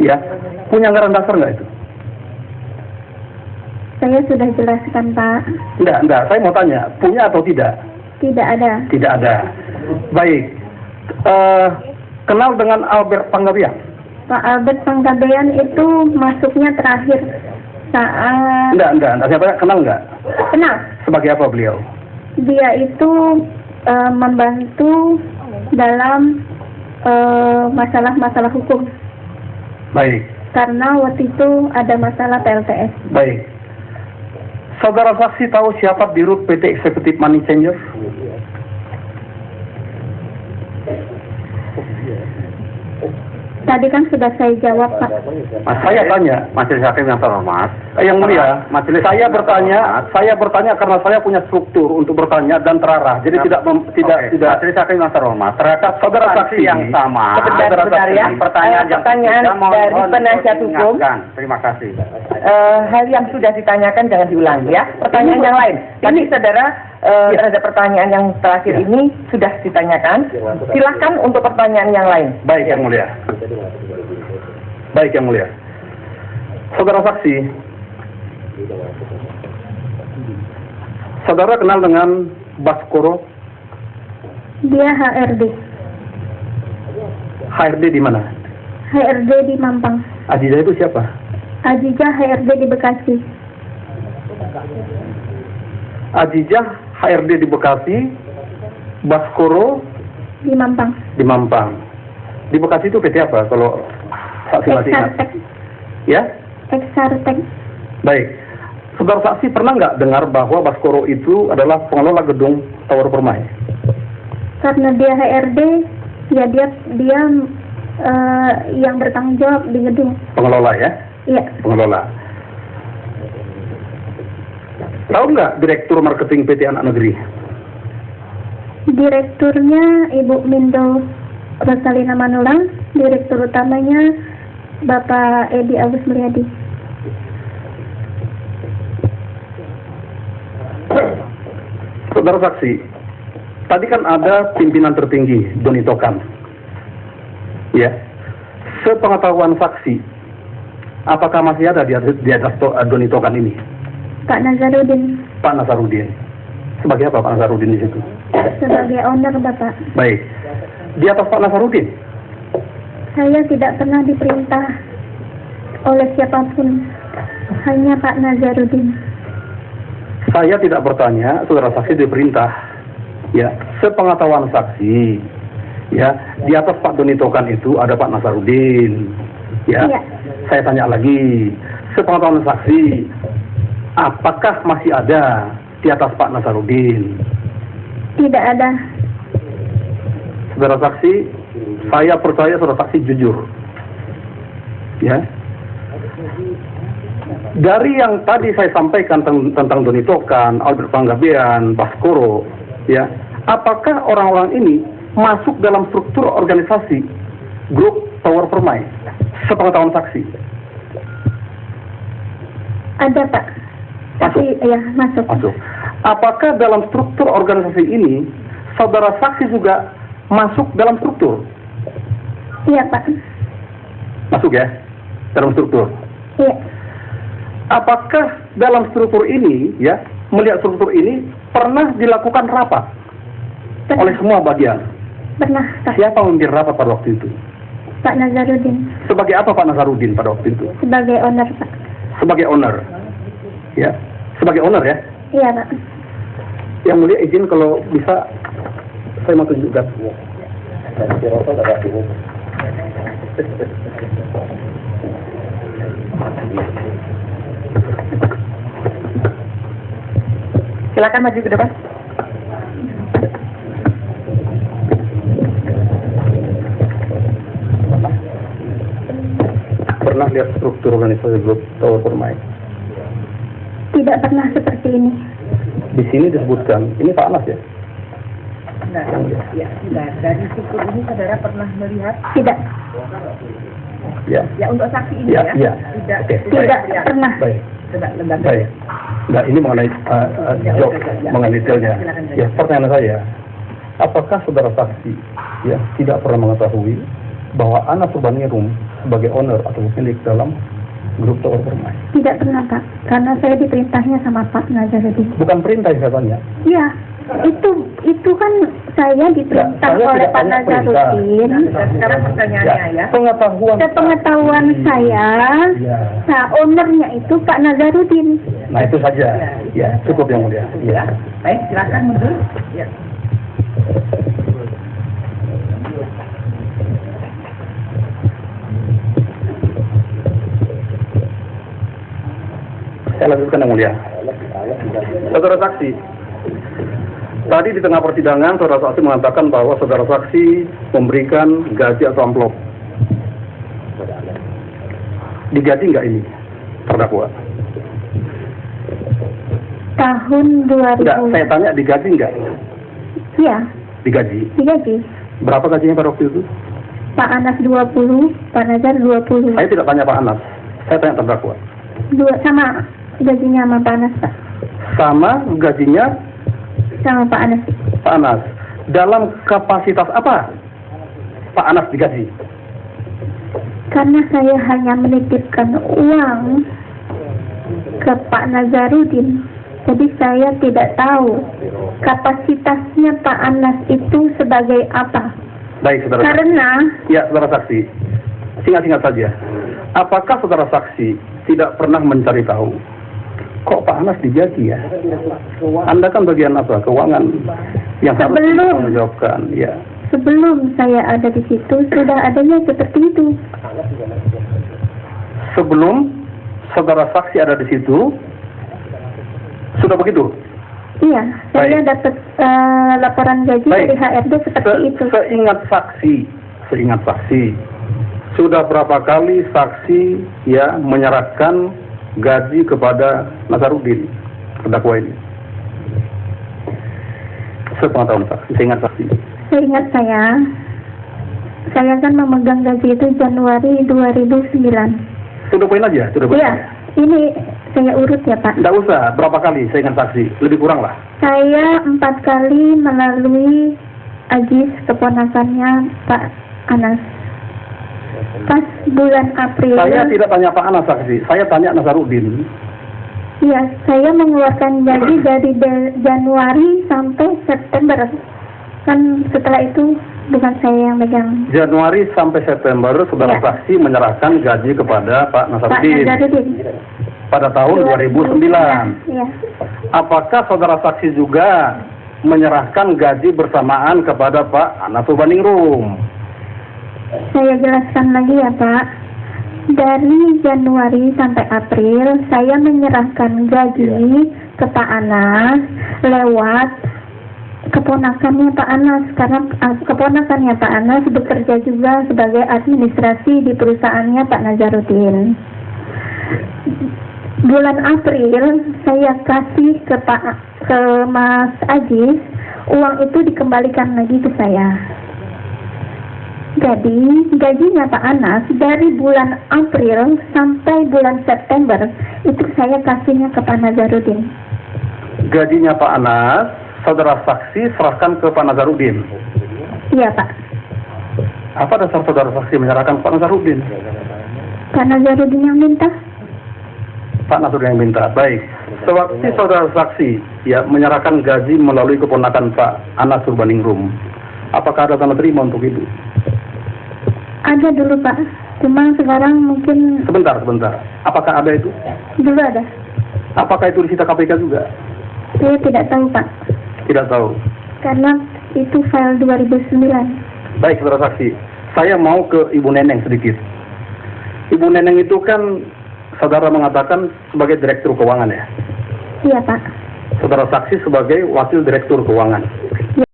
Ya, punya anggaran dasar nggak itu? Saya sudah jelaskan, Pak. Enggak. Saya mau tanya, punya atau tidak? Tidak ada. Tidak ada. Baik. Kenal dengan Albert Panggabean? Pak Albert Panggabean itu masuknya terakhir saat... Enggak. Siapa kenal nggak? Kenal. Sebagai apa beliau? Dia itu membantu dalam masalah-masalah hukum. Baik. Karena waktu itu ada masalah PLTS. Baik. Saudara saksi tahu siapa Dirut PT Eksekutif Money Changer? Tadi kan sudah saya jawab, Pak. Saya tanya, Majelis Hakim yang terhormat. Yang mulia, saya bertanya karena saya punya struktur untuk bertanya dan terarah. Jadi tidak. Majelis Hakim yang terhormat. Terhadap Saudara saksi yang sama. Sebentar ya. Pertanyaan dari penasihat hukum. Terima kasih. Hal yang sudah ditanyakan jangan diulang ya. Pertanyaan yang lain. Tadi saudara terhadap pertanyaan yang terakhir ini sudah ditanyakan. Silakan untuk pertanyaan yang lain. Baik yang mulia. Saudara saksi, saudara kenal dengan Baskoro? Dia HRD. HRD di mana? HRD di Mampang. Aziza itu siapa? Aziza HRD di Bekasi. Aziza HRD di Bekasi, Baskoro Di Mampang. di Mampang. Di Bekasi itu PT apa kalau saksi masih ingat? Exartek. Ya? Exartek. Baik. Saudara saksi pernah nggak dengar bahwa Baskoro itu adalah pengelola gedung Tower Permai? Karena dia HRD, ya dia yang bertanggung jawab di gedung. Pengelola ya? Iya. Pengelola. Tahu nggak Direktur Marketing PT Anak Negeri? Direkturnya Ibu Mindo Rosalina Manulang, direktur utamanya Bapak Edi Agus Mulyadi. Saudara saksi, tadi kan ada pimpinan tertinggi Doni Tokan. Ya, sepengetahuan saksi, apakah masih ada di atas Doni Tokan ini? Pak Nazarudin. Pak Nazarudin. Sebagai apa Pak Nazarudin di situ? Sebagai owner, Bapak. Baik. Di atas Pak Nazarudin? Saya tidak pernah diperintah oleh siapapun, hanya Pak Nazarudin. Saya tidak bertanya, saudara saksi diperintah. Ya, sepengetahuan saksi, ya, di atas Pak Doni Tokan itu ada Pak Nazarudin. Ya, Iya. Saya tanya lagi, sepengetahuan saksi, apakah masih ada di atas Pak Nazarudin? Tidak ada. Saudara saksi, saya percaya saudara saksi jujur. Ya. Dari yang tadi saya sampaikan tentang Doni Tokan, Albert Panggabean, Baskoro, ya, apakah orang-orang ini masuk dalam struktur organisasi grup Tower Permai? Sepengetahuan saksi. Ada, Pak. Tapi ya masuk. Masuk. Apakah dalam struktur organisasi ini saudara saksi juga masuk dalam struktur? Iya, Pak. Masuk ya? Dalam struktur. Iya. Apakah dalam struktur ini, ya, melihat struktur ini, pernah dilakukan rapat Pernah. oleh semua bagian? Pernah, Pak. Siapa memimpin rapat pada waktu itu? Pak Nazarudin. Sebagai apa Pak Nazarudin pada waktu itu? Sebagai owner, Pak. Sebagai owner. Ya, sebagai owner ya. Iya, Pak. Yang mulia izin kalau bisa saya mau tunjukkan. Silakan maju ke depan. Pernah lihat struktur organisasi grup Tower Permai? Tidak pernah seperti ini. Di sini disebutkan, ini Pak Anas ya? Ya, tidak. Dari struktur ini saudara pernah melihat? Tidak. Ya. Ya, untuk saksi ini Ya, ya? iya. Tidak. Oke. Tidak pernah. Baik. Coba lembaga. Baik. Nah, ini mengenai job, mengenai detailnya. Ya, pertanyaan saya, apakah saudara saksi ya tidak pernah mengetahui bahwa Anas Urbaningrum sebagai owner atau pemilik dalam grup toko permai? Tidak pernah Pak, karena saya diperintahnya sama Pak Nazarudin. Bukan perintah yang saya tanya. Iya, itu kan saya diperintah Ya, saya oleh tidak Pak tanya perintah. Nazarudin. Sekarang pertanyaannya ya. Pengetahuan. Sepengetahuan saya, Ya. nah ownernya itu Pak Nazarudin. Nah itu saja. Ya, cukup yang mulia. Ya. Baik, silakan mundur. Ya. Saya lanjutkan yang mulia. Saudara saksi, tadi di tengah persidangan saudara saksi mengatakan bahwa saudara saksi memberikan gaji atau amplop. Digaji nggak ini terdakwa? Tahun 2000. Enggak, saya tanya digaji nggak? Iya, Digaji. digaji. Berapa gajinya pada waktu itu? Pak Anas 20, Pak Nazar 20. Saya tidak tanya Pak Anas, saya tanya terdakwa. Sama gajinya sama Pak Anas, Pak. Sama gajinya Sama Pak Anas. Pak Anas. Dalam kapasitas apa Pak Anas digaji? Karena saya hanya menitipkan uang ke Pak Nazarudin, jadi saya tidak tahu kapasitasnya Pak Anas itu sebagai apa. Baik, saudara. Karena Ya, saudara saksi. Singkat-singkat saja. Apakah saudara saksi tidak pernah mencari tahu kok Pak Anas digaji ya? Anda kan bagian apa? Keuangan yang harus Sebelum. menjawabkan. Ya. sebelum saya ada di situ sudah adanya seperti itu. Sebelum saudara saksi ada di situ, sudah begitu? Iya, saya Baik. dapat laporan gaji Baik. dari HRD seperti itu. Seingat saksi, sudah berapa kali saksi ya menyerahkan gaji kepada Nazarudin, terdakwa ini? Sepengetahuan saksi, seingat saksi. Seingat saya kan memegang gaji itu Januari 2009. Sudah poin aja, sudah poin. Iya, ini saya urut ya Pak. Tidak usah, berapa kali saya ingat saksi, lebih kurang lah. Saya 4 kali melalui Ajis, keponakannya Pak Anas. Pas bulan April. Saya tidak tanya Pak Anas saksi, saya tanya Nazarudin. Iya, saya mengeluarkan gaji dari Januari sampai September. Kan setelah itu bukan saya yang megang. Januari sampai September, saudara Ya. saksi menyerahkan gaji kepada Pak Pak Nazarudin Nazarudin. pada tahun 2009. Iya. Apakah saudara saksi juga menyerahkan gaji bersamaan kepada Pak Anas Urbaningrum? Saya jelaskan lagi ya Pak. Dari Januari sampai April, saya menyerahkan gaji ke Pak Anas lewat keponakannya Pak Anas. Karena keponakannya Pak Anas bekerja juga sebagai administrasi di perusahaannya Pak Nazarudin. Bulan April, saya kasih ke Mas Ajis, uang itu dikembalikan lagi ke saya. Jadi, gajinya Pak Anas dari bulan April sampai bulan September itu saya kasihnya ke Pak Nazarudin. Gajinya Pak Anas, saudara saksi serahkan ke Pak Nazarudin. Iya Pak. Apa dasar saudara saksi menyerahkan ke Pak Nazarudin? Pak Nazarudin yang minta. Pak Nazarudin yang minta. Baik. Sewaktu saudara saksi ya menyerahkan gaji melalui keponakan Pak Anas Urbaningrum, apakah ada tanda terima untuk itu? Ada dulu Pak. Cuma sekarang mungkin Sebentar. Apakah ada itu? dulu ada. Apakah itu disita KPK juga? Saya tidak tahu Pak. Tidak tahu. Karena itu file 2009. Baik, saudara saksi. Saya mau ke Ibu Neneng sedikit. Ibu Neneng itu kan saudara mengatakan sebagai direktur keuangan ya? Iya Pak. Saudara saksi sebagai wakil direktur keuangan.